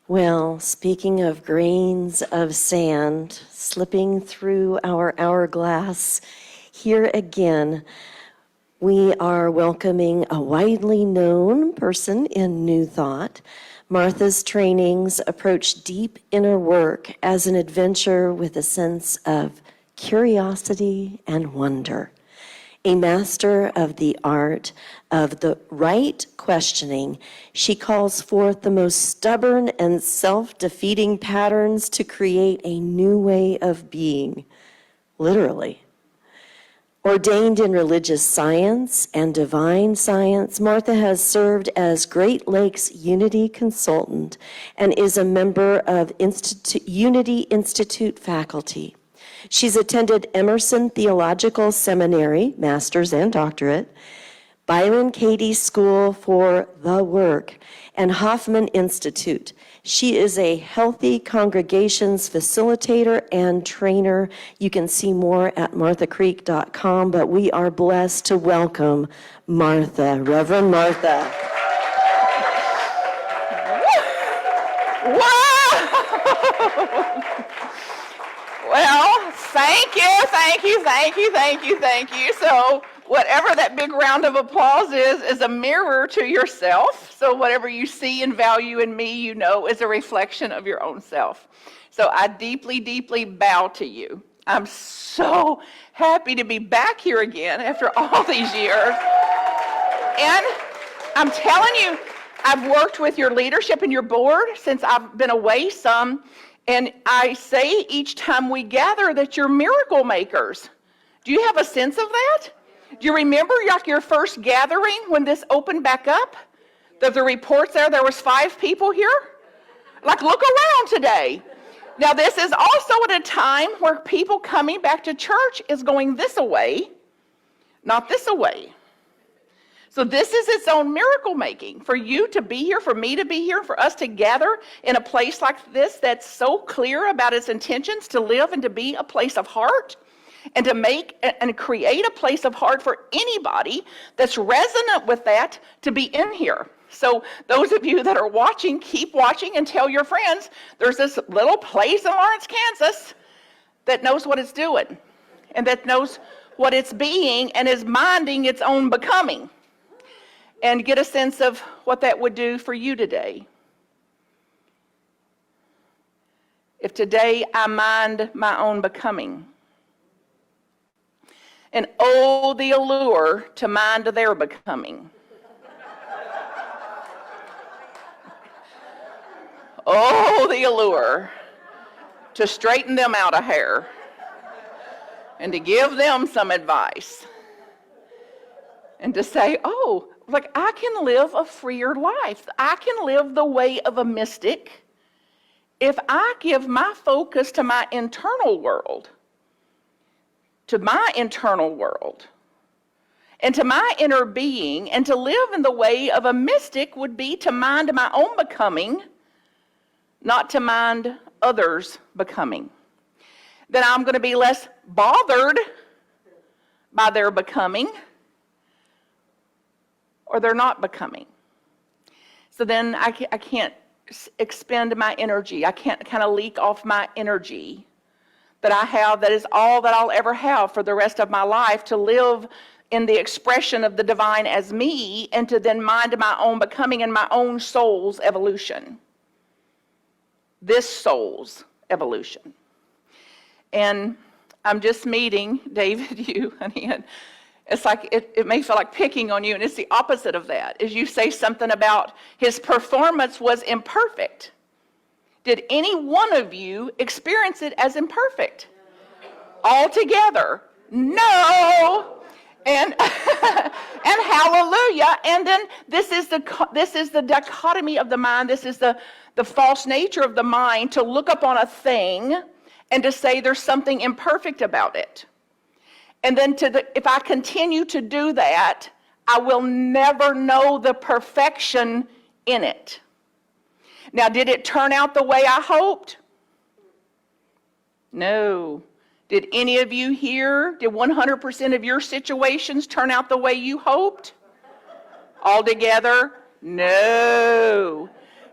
Well, speaking of grains of sand slipping through our hourglass, here again, we are welcoming a widely known person in New Thought. Martha's trainings approach deep inner work as an adventure with a sense of curiosity and wonder. A master of the art of the right questioning, she calls forth the most stubborn and self-defeating patterns to create a new way of being, literally. Ordained in religious science and divine science, Martha has served as Great Lakes Unity Consultant and is a member of Unity Institute faculty. She's attended Emerson Theological Seminary, master's and doctorate, Byron Katie School for the Work, and Hoffman Institute. She is a Healthy Congregations facilitator and trainer. You can see more at marthacreek.com, but we are blessed to welcome Martha, Reverend Martha. Wow! Well, thank you. So whatever that big round of applause is a mirror to yourself. So whatever you see and value in me, you know, is a reflection of your own self. So I deeply, deeply bow to you. I'm so happy to be back here again after all these years. And I'm telling you, I've worked with your leadership and your board since I've been away some. And I say each time we gather that you're miracle makers. Do you have a sense of that? Do you remember like your first gathering when this opened back up? The reports there was 5 people here? Like, look around today. Now, this is also at a time where people coming back to church is going this away, not this away. So this is its own miracle making. For you to be here, for me to be here, for us to gather in a place like this that's so clear about its intentions to live and to be a place of heart, and to make and create a place of heart for anybody that's resonant with that to be in here. So those of you that are watching, keep watching and tell your friends, there's this little place in Lawrence, Kansas that knows what it's doing and that knows what it's being and is minding its own becoming. And get a sense of what that would do for you today. If today I mind my own becoming. And oh, the allure to mind their becoming. Oh, the allure to straighten them out a hair and to give them some advice and to say, oh, like I can live a freer life. I can live the way of a mystic if I give my focus to my internal world, and to my inner being, and to live in the way of a mystic would be to mind my own becoming, not to mind others' becoming. Then I'm going to be less bothered by their becoming, or they're not becoming. So then I can't expend my energy. I can't kind of leak off my energy that I have, that is all that I'll ever have for the rest of my life, to live in the expression of the divine as me, and to then mind my own becoming and my own soul's evolution. This soul's evolution. And I'm just meeting David, you, honey, and it's like, it may feel like picking on you, and it's the opposite of that. Is you say something about his performance was imperfect. Did any one of you experience it as imperfect? Altogether? No. And and hallelujah. And then this is the dichotomy of the mind. This is the false nature of the mind to look upon a thing and to say there's something imperfect about it. And then if I continue to do that, I will never know the perfection in it. Now, did it turn out the way I hoped? No. Did any of you here, did 100% of your situations turn out the way you hoped? Altogether? No.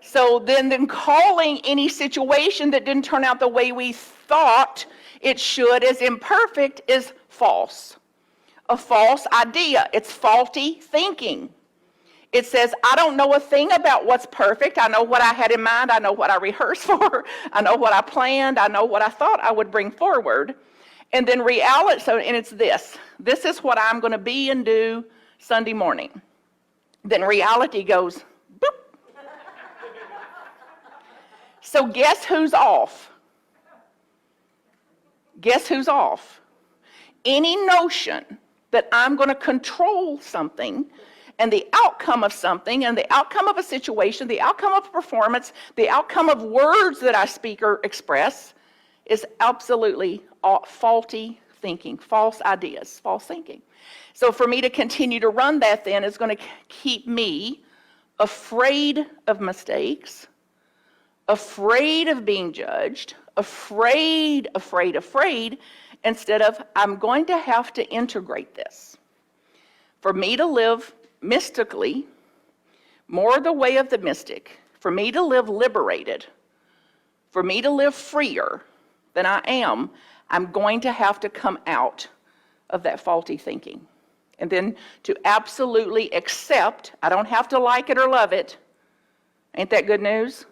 So then calling any situation that didn't turn out the way we thought it should as imperfect is false. A false idea. It's faulty thinking. It says, I don't know a thing about what's perfect. I know what I had in mind. I know what I rehearsed for. I know what I planned. I know what I thought I would bring forward. And then reality, and it's this. This is what I'm going to be and do Sunday morning. Then reality goes, boop. So guess who's off? Guess who's off? Any notion that I'm going to control something and the outcome of something and the outcome of a situation, the outcome of a performance, the outcome of words that I speak or express is absolutely faulty thinking, false ideas, false thinking. So for me to continue to run that then is going to keep me afraid of mistakes, afraid of being judged, afraid, instead of I'm going to have to integrate this. For me to live mystically, more the way of the mystic, for me to live liberated, for me to live freer than I am, I'm going to have to come out of that faulty thinking. And then to absolutely accept, I don't have to like it or love it. Ain't that good news?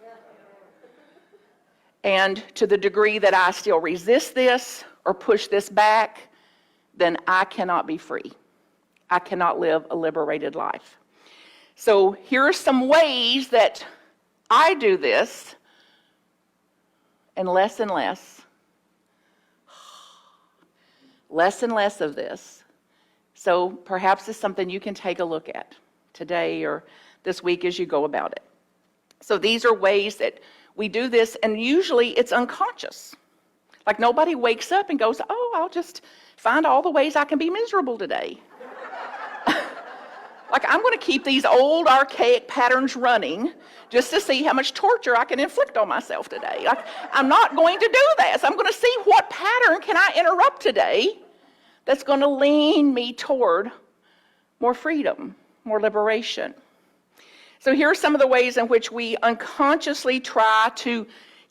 And to the degree that I still resist this or push this back, then I cannot be free. I cannot live a liberated life. So here are some ways that I do this, and less and less of this. So perhaps it's something you can take a look at today or this week as you go about it. So these are ways that we do this, and usually it's unconscious. Like nobody wakes up and goes, oh, I'll just find all the ways I can be miserable today. Like I'm going to keep these old archaic patterns running just to see how much torture I can inflict on myself today. Like I'm not going to do that. So I'm going to see what pattern can I interrupt today that's going to lean me toward more freedom, more liberation. So here are some of the ways in which we unconsciously try to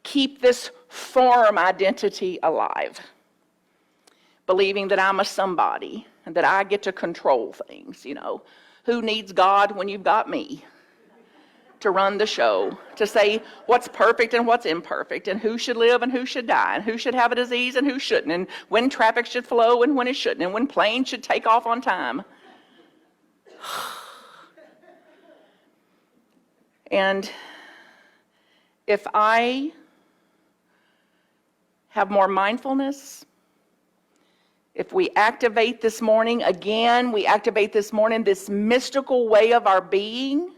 keep this form identity alive. Believing that I'm a somebody and that I get to control things, you know. Who needs God when you've got me to run the show, to say what's perfect and what's imperfect, and who should live and who should die, and who should have a disease and who shouldn't, and when traffic should flow and when it shouldn't, and when planes should take off on time. And if I have more mindfulness, if we activate this morning, again, we activate this morning this mystical way of our being,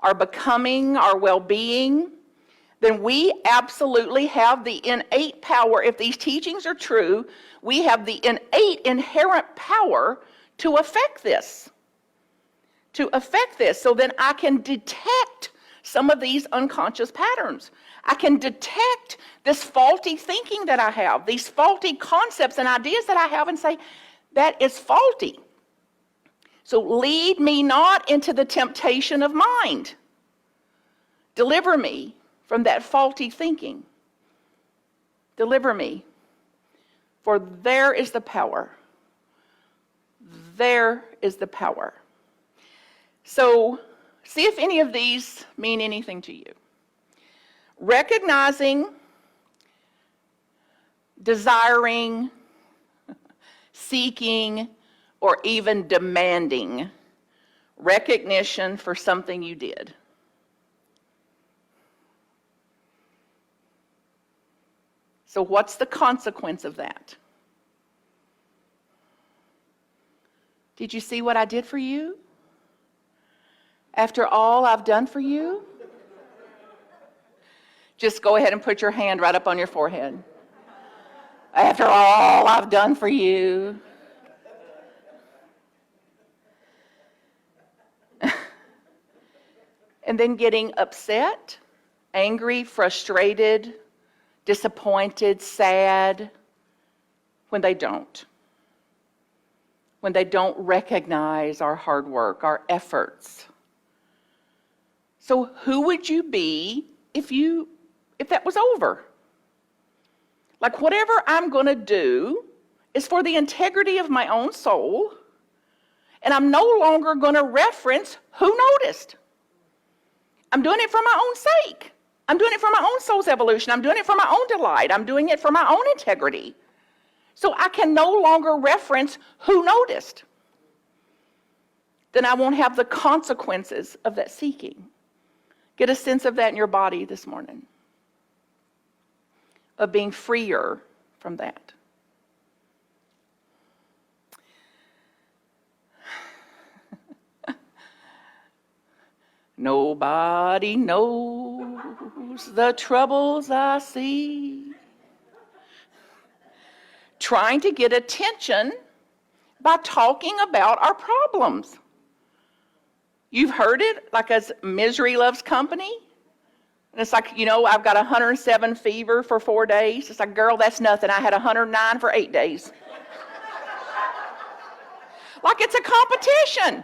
our becoming, our well-being, then we absolutely have the innate power. If these teachings are true, we have the innate, inherent power to affect this. So then I can detect some of these unconscious patterns. I can detect this faulty thinking that I have, these faulty concepts and ideas that I have, and say, that is faulty. So lead me not into the temptation of mind. Deliver me from that faulty thinking. Deliver me. For there is the power. There is the power. So see if any of these mean anything to you. Recognizing, desiring, seeking, or even demanding recognition for something you did. So what's the consequence of that? Did you see what I did for you? After all I've done for you? Just go ahead and put your hand right up on your forehead. After all I've done for you. And then getting upset, angry, frustrated, disappointed, sad when they don't. When they don't recognize our hard work, our efforts. So who would you be if that was over? Like, whatever I'm going to do is for the integrity of my own soul, and I'm no longer going to reference who noticed. I'm doing it for my own sake. I'm doing it for my own soul's evolution. I'm doing it for my own delight. I'm doing it for my own integrity. So I can no longer reference who noticed. Then I won't have the consequences of that seeking. Get a sense of that in your body this morning, of being freer from that. Nobody knows the troubles I see. Trying to get attention by talking about our problems. You've heard it, like, as misery loves company. And it's like, I've got 107 fever for 4 days. It's like, girl, that's nothing. I had 109 for 8 days. Like it's a competition.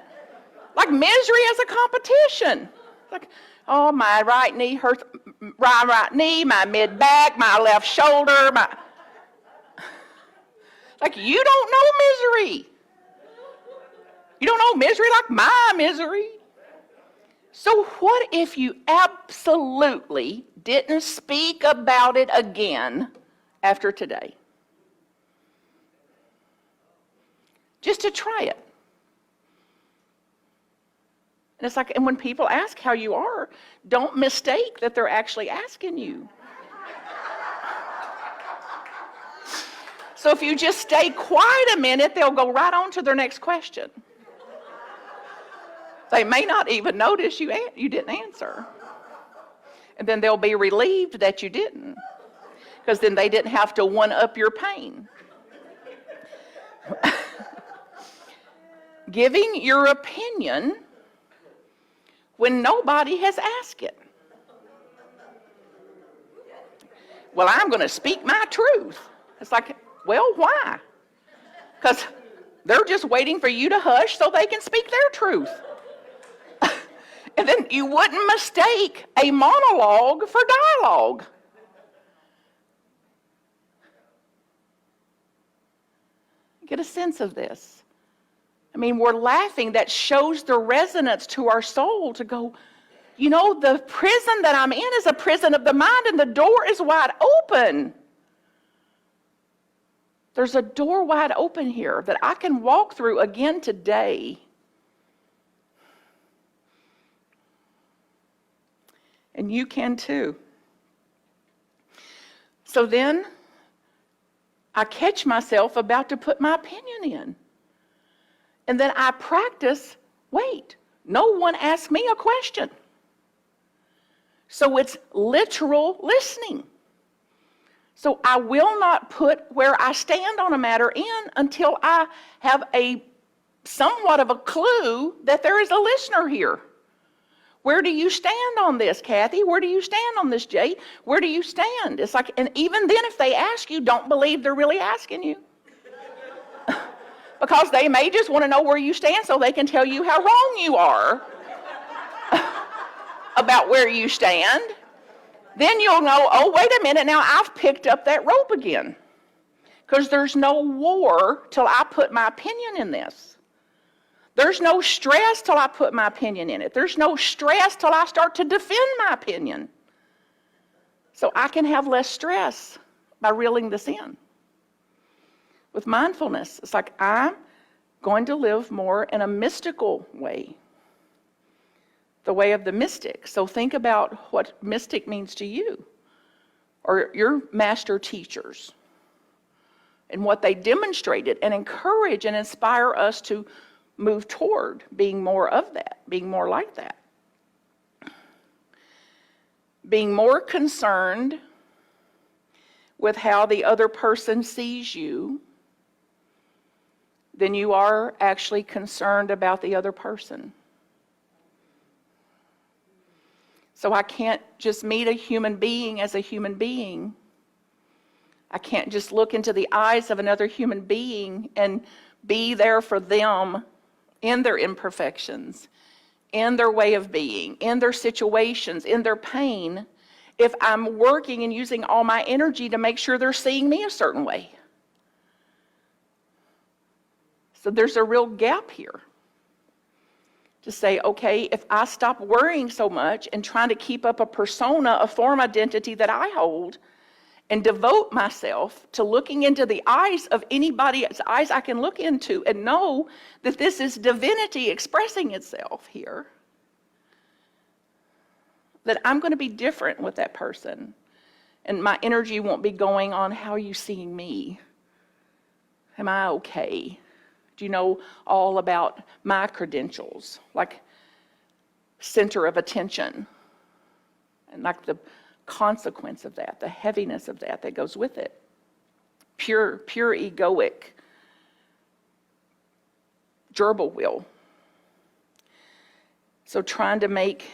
Like misery is a competition. Like, oh, my right knee hurts, right knee, my mid back, my left shoulder, Like, you don't know misery. You don't know misery like my misery. So what if you absolutely didn't speak about it again after today? Just to try it. And it's like, and when people ask how you are, don't mistake that they're actually asking you. So if you just stay quiet a minute, they'll go right on to their next question. They may not even notice you didn't answer. And then they'll be relieved that you didn't, because then they didn't have to one-up your pain. Giving your opinion when nobody has asked it. Well, I'm going to speak my truth. It's like, well, why? Because they're just waiting for you to hush so they can speak their truth. And then you wouldn't mistake a monologue for dialogue. Get a sense of this. I mean, we're laughing. That shows the resonance to our soul to go, the prison that I'm in is a prison of the mind, and the door is wide open. There's a door wide open here that I can walk through again today. And you can too. So then I catch myself about to put my opinion in. And then I practice, wait, no one asked me a question. So it's literal listening. So I will not put where I stand on a matter in until I have a somewhat of a clue that there is a listener here. Where do you stand on this, Kathy? Where do you stand on this, Jay? Where do you stand? It's like, and even then, if they ask you, don't believe they're really asking you. Because they may just want to know where you stand so they can tell you how wrong you are about where you stand. Then you'll know, oh, wait a minute, now I've picked up that rope again. Because there's no war till I put my opinion in this. There's no stress till I put my opinion in it. There's no stress till I start to defend my opinion. So I can have less stress by reeling this in. With mindfulness, it's like I'm going to live more in a mystical way. The way of the mystic. So think about what mystic means to you, or your master teachers, and what they demonstrated and encourage and inspire us to move toward being more of that, being more like that. Being more concerned with how the other person sees you than you are actually concerned about the other person. So I can't just meet a human being as a human being. I can't just look into the eyes of another human being and be there for them in their imperfections in their way of being, in their situations, in their pain, if I'm working and using all my energy to make sure they're seeing me a certain way. So there's a real gap here. To say, okay, if I stop worrying so much and trying to keep up a persona, a form identity that I hold, and devote myself to looking into the eyes of anybody's eyes I can look into and know that this is divinity expressing itself here, that I'm going to be different with that person. And my energy won't be going on, how are you seeing me? Am I okay? Do you know all about my credentials? Like center of attention. And like the consequence of that, the heaviness of that goes with it. Pure egoic gerbil will. So trying to make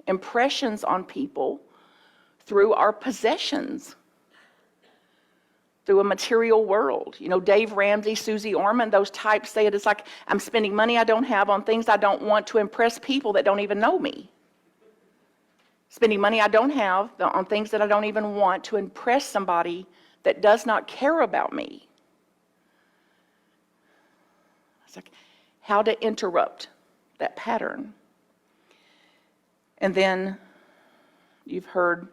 impressions on people through our possessions, through a material world. You know, Dave Ramsey, Susie Orman, those types say it's like, I'm spending money I don't have on things I don't want to impress people that don't even know me. Spending money I don't have on things that I don't even want to impress somebody that does not care about me. It's like how to interrupt that pattern. And then you've heard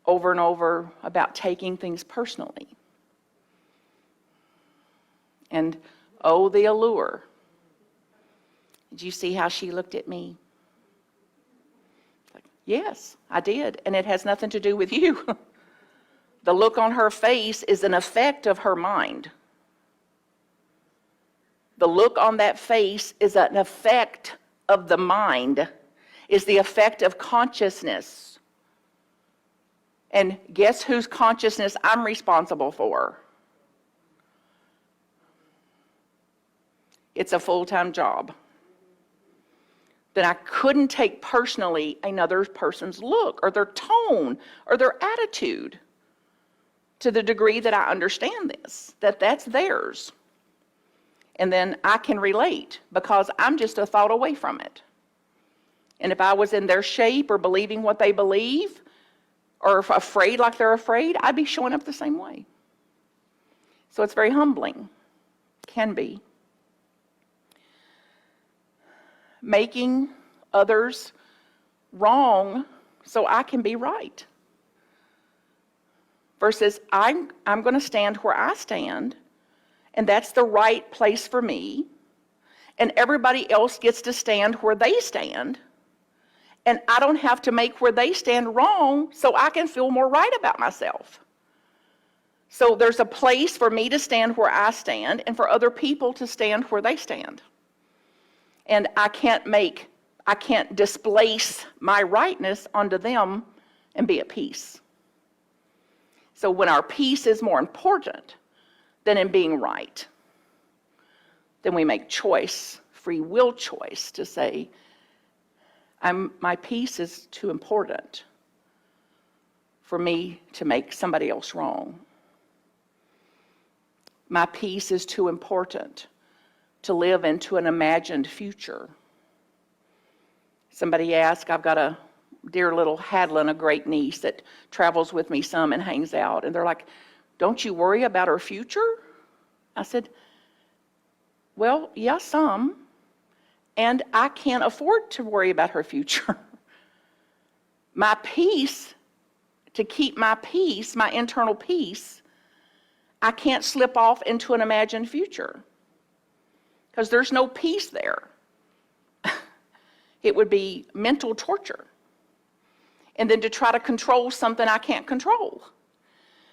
over and over about taking things personally. And oh, the allure. Did you see how she looked at me? Like, yes, I did. And it has nothing to do with you. The look on her face is an effect of her mind. The look on that face is an effect of the mind, is the effect of consciousness. And guess whose consciousness I'm responsible for? It's a full-time job. Then I couldn't take personally another person's look or their tone or their attitude to the degree that I understand this, that that's theirs. And then I can relate because I'm just a thought away from it. And if I was in their shape or believing what they believe or afraid like they're afraid, I'd be showing up the same way. So it's very humbling, can be. Making others wrong so I can be right. Versus I'm going to stand where I stand, and that's the right place for me, and everybody else gets to stand where they stand, and I don't have to make where they stand wrong so I can feel more right about myself. So there's a place for me to stand where I stand and for other people to stand where they stand. And I can't displace my rightness onto them and be at peace. So when our peace is more important than in being right, then we make choice, free will choice to say, my peace is too important for me to make somebody else wrong. My peace is too important to live into an imagined future. Somebody asked, I've got a dear little Hadlin, a great niece that travels with me some and hangs out. And they're like, don't you worry about her future? I said, well, yeah, some. And I can't afford to worry about her future. My peace, to keep my peace, my internal peace, I can't slip off into an imagined future. Because there's no peace there. It would be mental torture. And then to try to control something I can't control.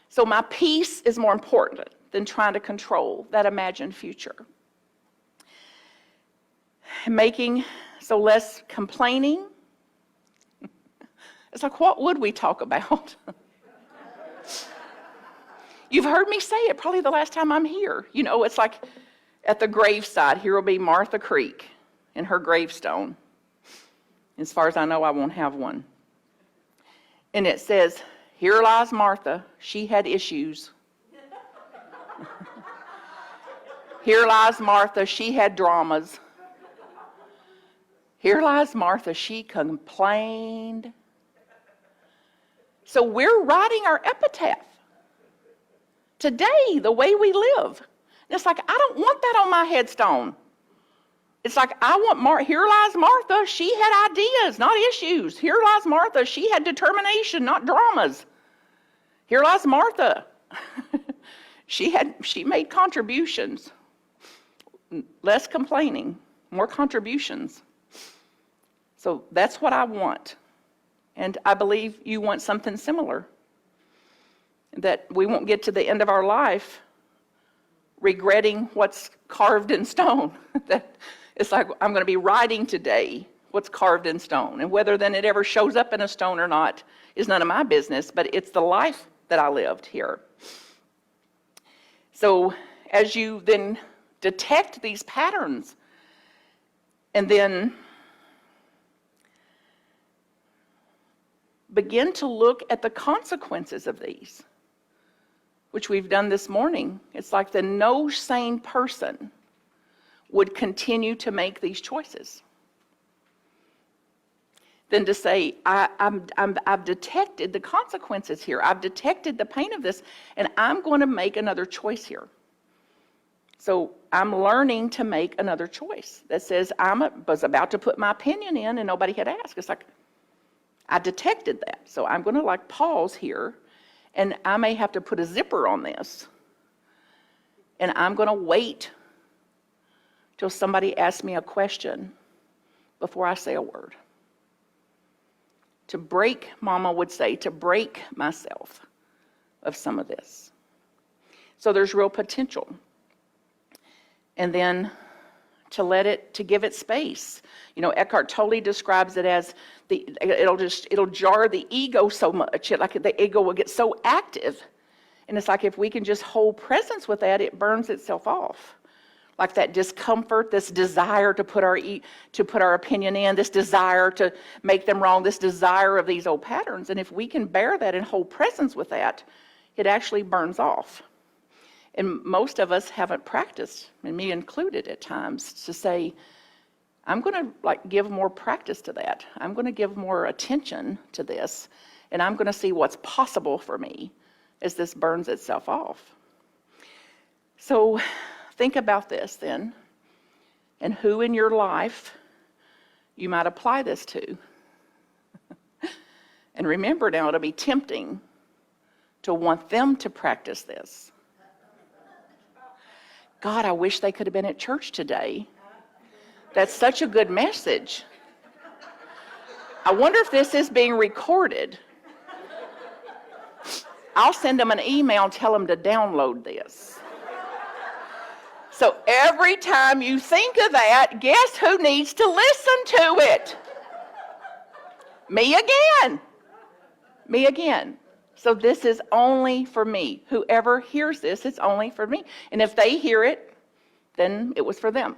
So my peace is more important than trying to control that imagined future. So less complaining. It's like, what would we talk about? You've heard me say it probably the last time I'm here. You know, it's like at the graveside, here will be Martha Creek in her gravestone. As far as I know, I won't have one. And it says, here lies Martha, she had issues. Here lies Martha, she had dramas. Here lies Martha, she complained. So we're writing our epitaph today, the way we live. And it's like, I don't want that on my headstone. It's like, I want here lies Martha, she had ideas, not issues. Here lies Martha, she had determination, not dramas. Here lies Martha. She made contributions. Less complaining, more contributions. So that's what I want. And I believe you want something similar. That we won't get to the end of our life regretting what's carved in stone. That it's like, I'm going to be writing today what's carved in stone. And whether then it ever shows up in a stone or not is none of my business, but it's the life that I lived here. So as you then detect these patterns and then begin to look at the consequences of these, which we've done this morning. It's like the no sane person would continue to make these choices. Then to say, I've detected the consequences here. I've detected the pain of this, and I'm going to make another choice here. So I'm learning to make another choice that says was about to put my opinion in and nobody had asked. It's like, I detected that. So I'm going to pause here, and I may have to put a zipper on this. And I'm going to wait till somebody asks me a question before I say a word. To break, Mama would say, to break myself of some of this. So there's real potential. And then to give it space. Eckhart Tolle describes it as it'll jar the ego so much, like the ego will get so active. And it's like if we can just hold presence with that, it burns itself off. Like that discomfort, this desire to put our opinion in, this desire to make them wrong, this desire of these old patterns. And if we can bear that and hold presence with that, it actually burns off. And most of us haven't practiced, and me included at times, to say, I'm going to give more practice to that. I'm going to give more attention to this, and I'm going to see what's possible for me as this burns itself off. So think about this then, and who in your life you might apply this to. And remember now, it'll be tempting to want them to practice this. God, I wish they could have been at church today. That's such a good message. I wonder if this is being recorded. I'll send them an email and tell them to download this. So every time you think of that, guess who needs to listen to it? Me again. Me again. So this is only for me. Whoever hears this, it's only for me. And if they hear it, then it was for them.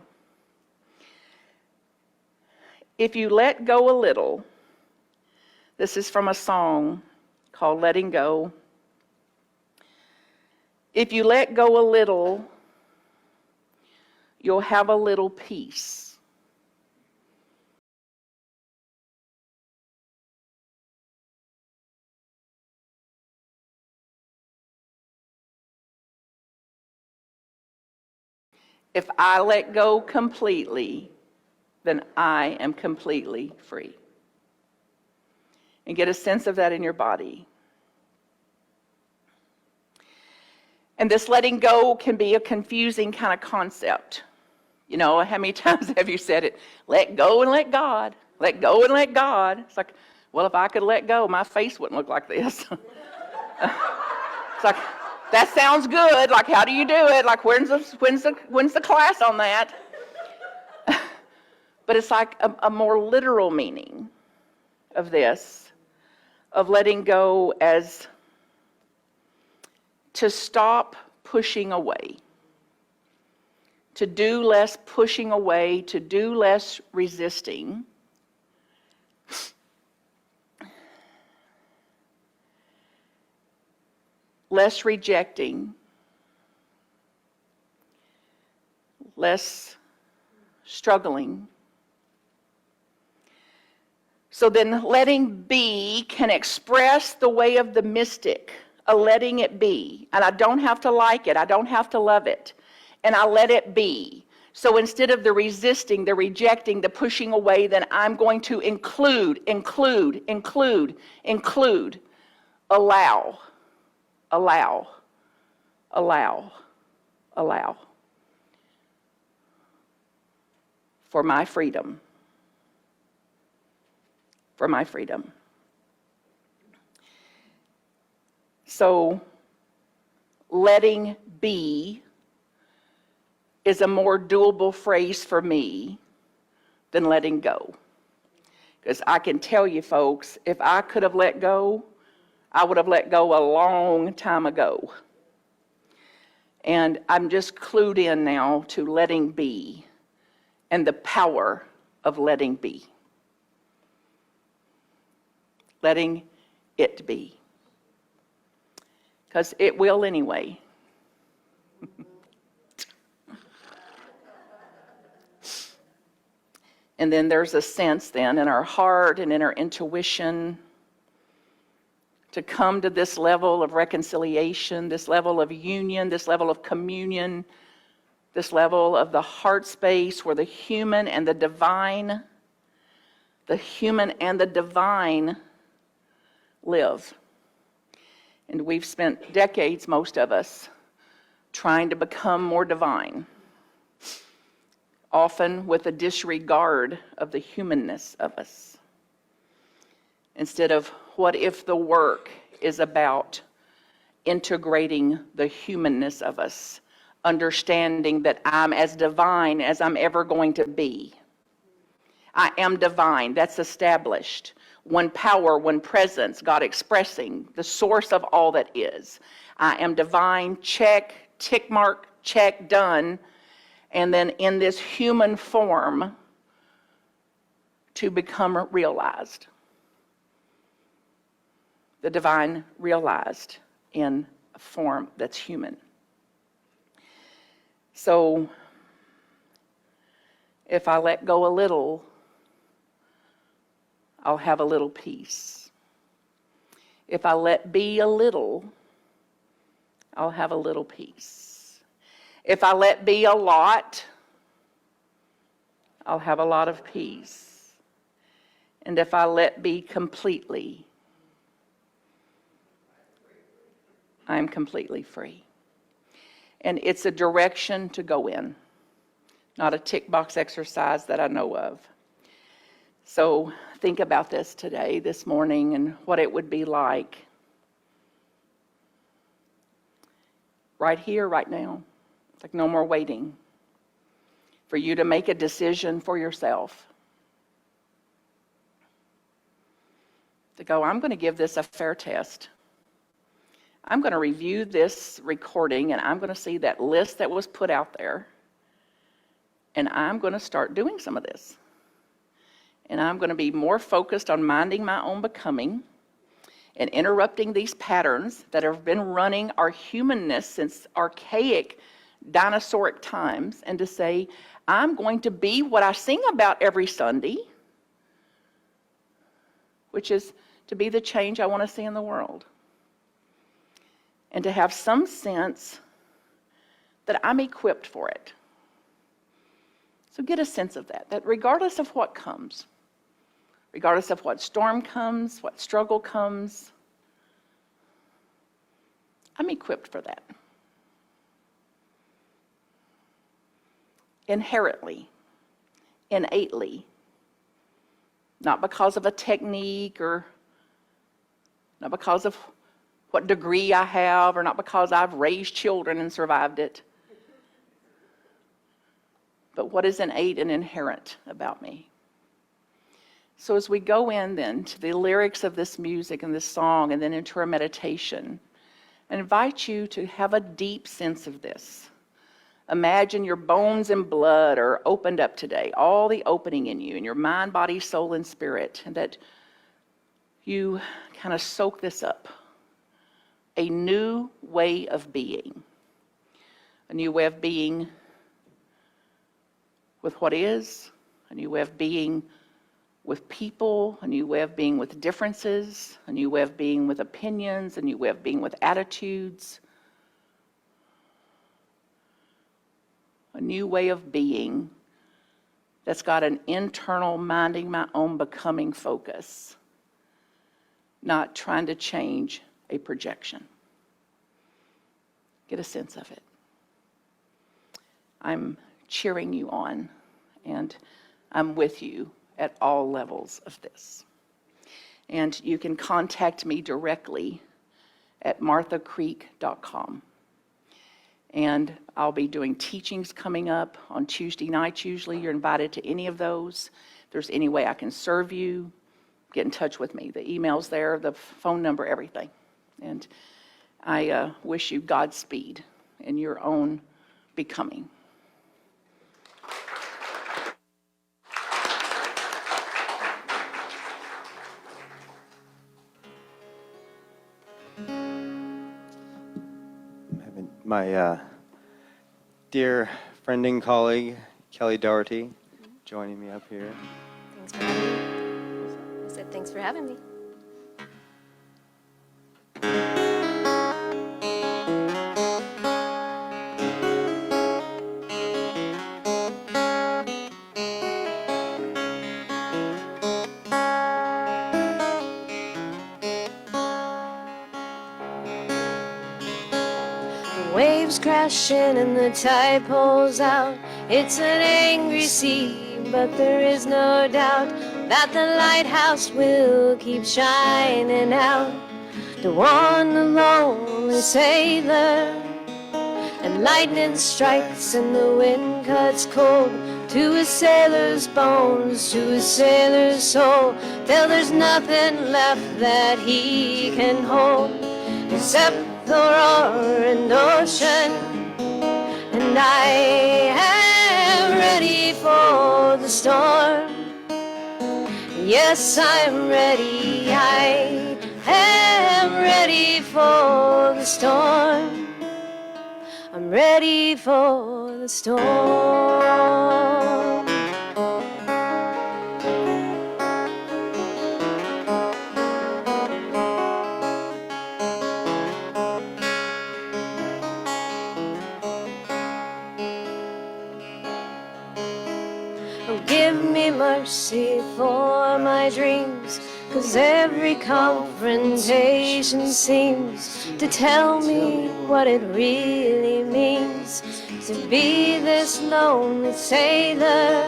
If you let go a little, this is from a song called Letting Go. If you let go a little, you'll have a little peace. If I let go completely, then I am completely free. And get a sense of that in your body. And this letting go can be a confusing kind of concept. How many times have you said it? Let go and let God. Let go and let God. It's like, well, if I could let go, my face wouldn't look like this. It's like, that sounds good. Like, how do you do it? Like, when's the class on that? But it's like a more literal meaning of this, of letting go as to stop pushing away, to do less pushing away, to do less resisting. Less rejecting, less struggling, So then letting be can express the way of the mystic, a letting it be. And I don't have to like it. I don't have to love it. And I let it be. So instead of the resisting, the rejecting, the pushing away, then I'm going to include, allow, allow, allow, allow for my freedom. For my freedom. So, letting be is a more doable phrase for me than letting go. Because I can tell you folks, if I could have let go, I would have let go a long time ago. And I'm just clued in now to letting be and the power of letting be. Letting it be. Because it will anyway. And then there's a sense then in our heart and in our intuition to come to this level of reconciliation, this level of union, this level of communion, this level of the heart space where the human and the divine live. And we've spent decades, most of us, trying to become more divine, often with a disregard of the humanness of us. Instead of, what if the work is about integrating the humanness of us, understanding that I'm as divine as I'm ever going to be. I am divine, that's established. One power, one presence, God expressing, the source of all that is. I am divine, check, tick mark, check, done. And then in this human form to become realized. The divine realized in a form that's human. So if I let go a little, I'll have a little peace. If I let be a little, I'll have a little peace. If I let be a lot, I'll have a lot of peace. And if I let be completely, I'm completely free. And it's a direction to go in, not a tick box exercise that I know of. So think about this today, this morning, and what it would be like right here, right now. It's like no more waiting for you to make a decision for yourself. To go, I'm going to give this a fair test. I'm going to review this recording, and I'm going to see that list that was put out there, and I'm going to start doing some of this. And I'm going to be more focused on minding my own becoming and interrupting these patterns that have been running our humanness since archaic dinosauric times, and to say, I'm going to be what I sing about every Sunday, which is to be the change I want to see in the world. And to have some sense that I'm equipped for it. So get a sense of that regardless of what comes, regardless of what storm comes, what struggle comes, I'm equipped for that. Inherently, innately, not because of a technique or not because of what degree I have, or not because I've raised children and survived it, but what is innate and inherent about me. So as we go in then to the lyrics of this music and this song, and then into our meditation, I invite you to have a deep sense of this. Imagine your bones and blood are opened up today, all the opening in you, in your mind, body, soul, and spirit, and that you kind of soak this up. A new way of being. A new way of being with what is, a new way of being with people, a new way of being with differences, a new way of being with opinions, a new way of being with attitudes, a new way of being that's got an internal minding my own becoming focus, not trying to change a projection. Get a sense of it. I'm cheering you on, and I'm with you at all levels of this. And you can contact me directly at marthacreek.com. And I'll be doing teachings coming up on Tuesday nights usually. You're invited to any of those. If there's any way I can serve you, get in touch with me. The email's there, the phone number, everything. And I wish you Godspeed in your own becoming. My dear friend and colleague, Kelly Doherty, joining me up here. Thanks for having me. I said thanks for having me. Waves crashing and the tide pulls out. It's an angry sea, but there is no doubt that the lighthouse will keep shining out. The one lonely sailor, and lightning strikes and the wind cuts cold to a sailor's bones, to a sailor's soul, till there's nothing left that he can hold except the roaring ocean. And I am ready for the storm. Yes, I'm ready. I am ready for the storm. I'm ready for the storm. Give me mercy for my dreams, 'cause every confrontation seems to tell me what it really means to be this lonely sailor.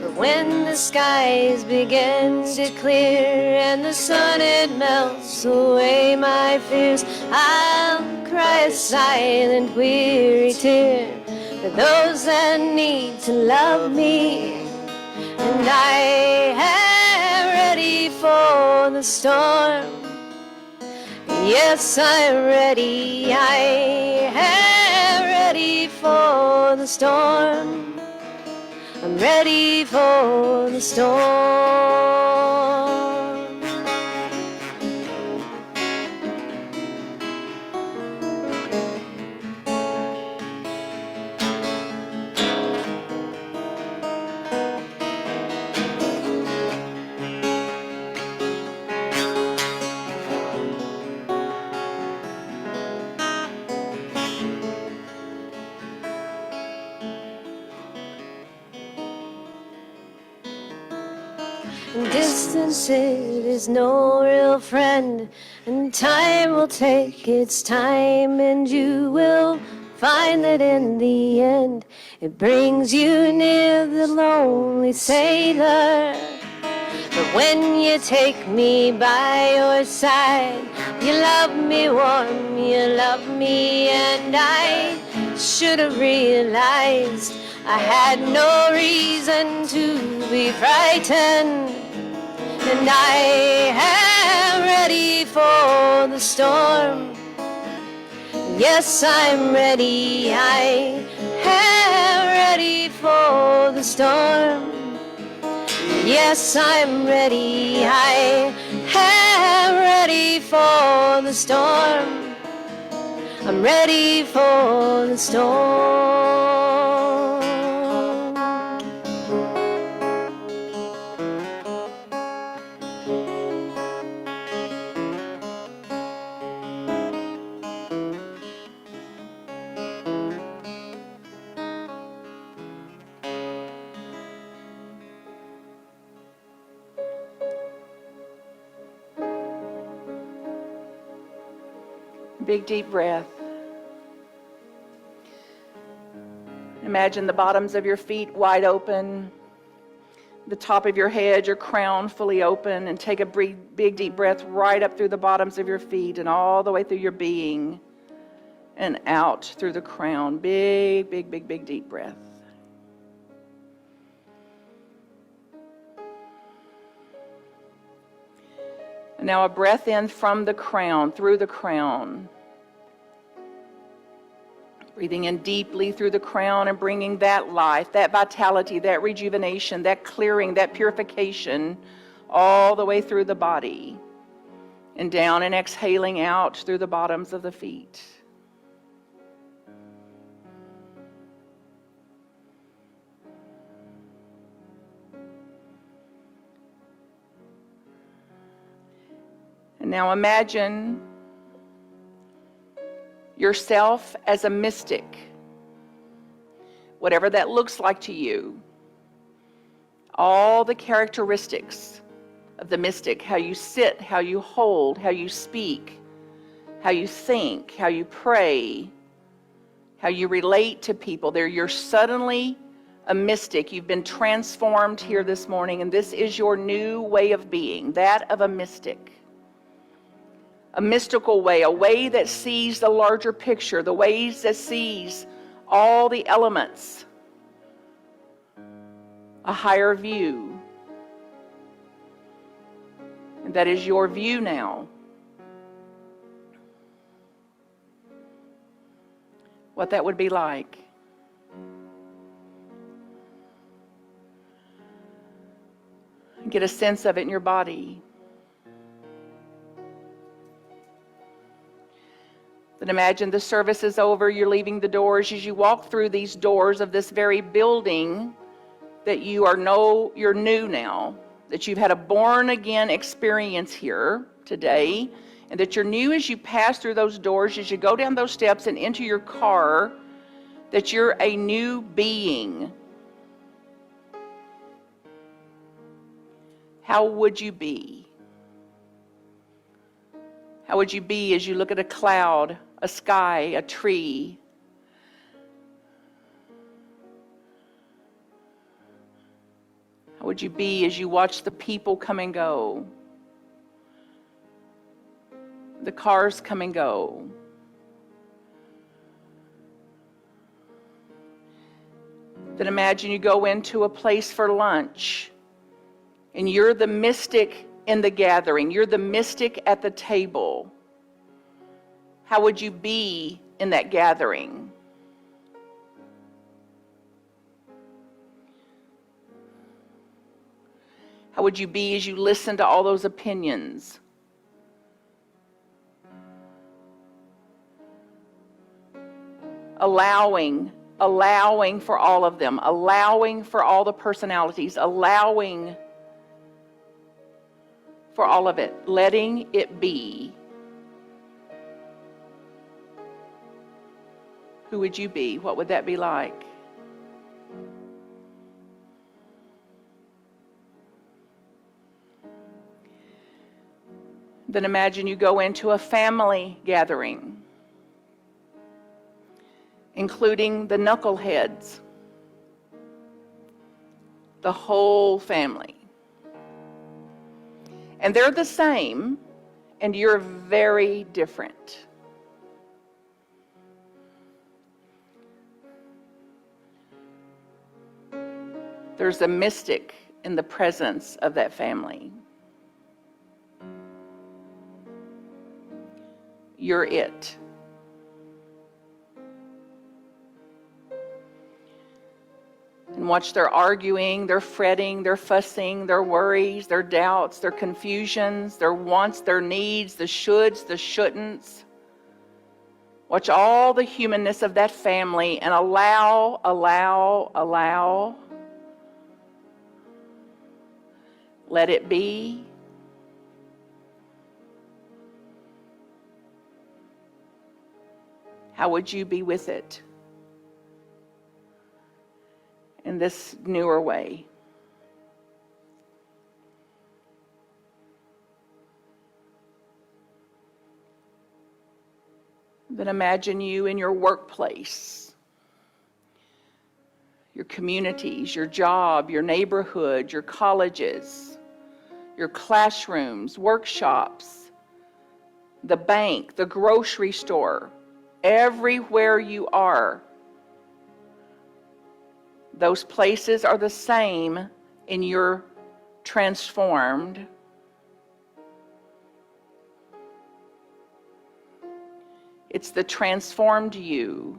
But when the skies begin to clear and the sun it melts away my fears, I'll cry a silent weary tear for those that need to love me. And I am ready for the storm. Yes, I'm ready. I am ready for the storm. I'm ready for the storm. Distance it is no real friend, and time will take its time, and you will find that in the end it brings you near the lonely sailor. But when you take me by your side, you love me warm, you love me, and I should have realized I had no reason to be frightened. And I am ready for the storm. Yes, I'm ready. I am ready for the storm. Yes, I'm ready. I am ready for the storm. I'm ready for the storm. Big, deep breath. Imagine the bottoms of your feet wide open, the top of your head, your crown fully open, and take a big, deep breath right up through the bottoms of your feet and all the way through your being and out through the crown. Big, big, big, big, deep breath. And now a breath in from the crown, through the crown. Breathing in deeply through the crown and bringing that life, that vitality, that rejuvenation, that clearing, that purification all the way through the body. And down and exhaling out through the bottoms of the feet. And now imagine yourself as a mystic, whatever that looks like to you. All the characteristics of the mystic, how you sit, how you hold, how you speak, how you think, how you pray, how you relate to people. You're suddenly a mystic. You've been transformed here this morning, and this is your new way of being, that of a mystic. A mystical way, a way that sees the larger picture, the ways that sees all the elements, a higher view. And that is your view now. What that would be like. Get a sense of it in your body. Then imagine the service is over, you're leaving the doors. As you walk through these doors of this very building, that you're new now, that you've had a born again experience here today, and that you're new as you pass through those doors, as you go down those steps and into your car, that you're a new being. How would you be? How would you be as you look at a cloud, a sky, a tree? How would you be as you watch the people come and go? The cars come and go. Then imagine you go into a place for lunch, and you're the mystic in the gathering. You're the mystic at the table. How would you be in that gathering? How would you be as you listen to all those opinions? Allowing for all of them, allowing for all the personalities, allowing for all of it, letting it be. Who would you be? What would that be like? Then imagine you go into a family gathering, including the knuckleheads, the whole family. And they're the same, and you're very different. There's a mystic in the presence of that family. You're it. And watch their arguing, their fretting, their fussing, their worries, their doubts, their confusions, their wants, their needs, the shoulds, the shouldn'ts. Watch all the humanness of that family and allow. Let it be. How would you be with it in this newer way? Then imagine you in your workplace, your communities, your job, your neighborhood, your colleges, your classrooms, workshops, the bank, the grocery store, everywhere you are. Those places are the same in your transformed. It's the transformed you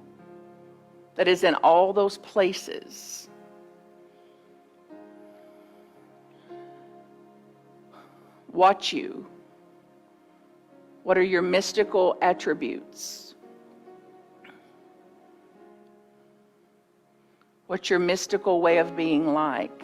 that is in all those places. Watch you. What are your mystical attributes? What's your mystical way of being like?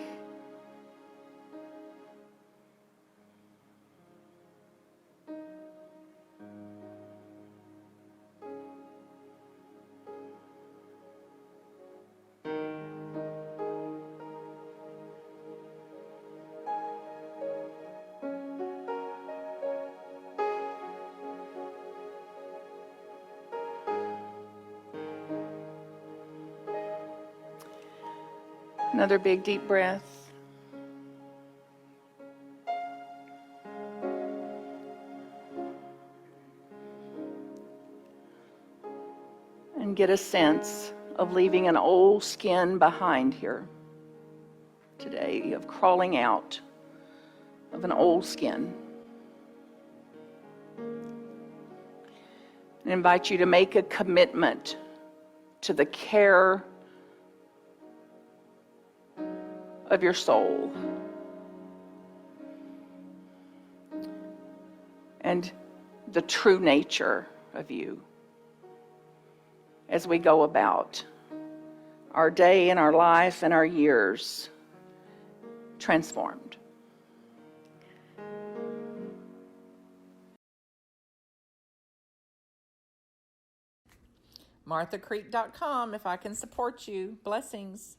Another big deep breath. And get a sense of leaving an old skin behind here today, of crawling out of an old skin. I invite you to make a commitment to the care of your soul and the true nature of you as we go about our day and our life and our years transformed. MarthaCreek.com if I can support you. Blessings.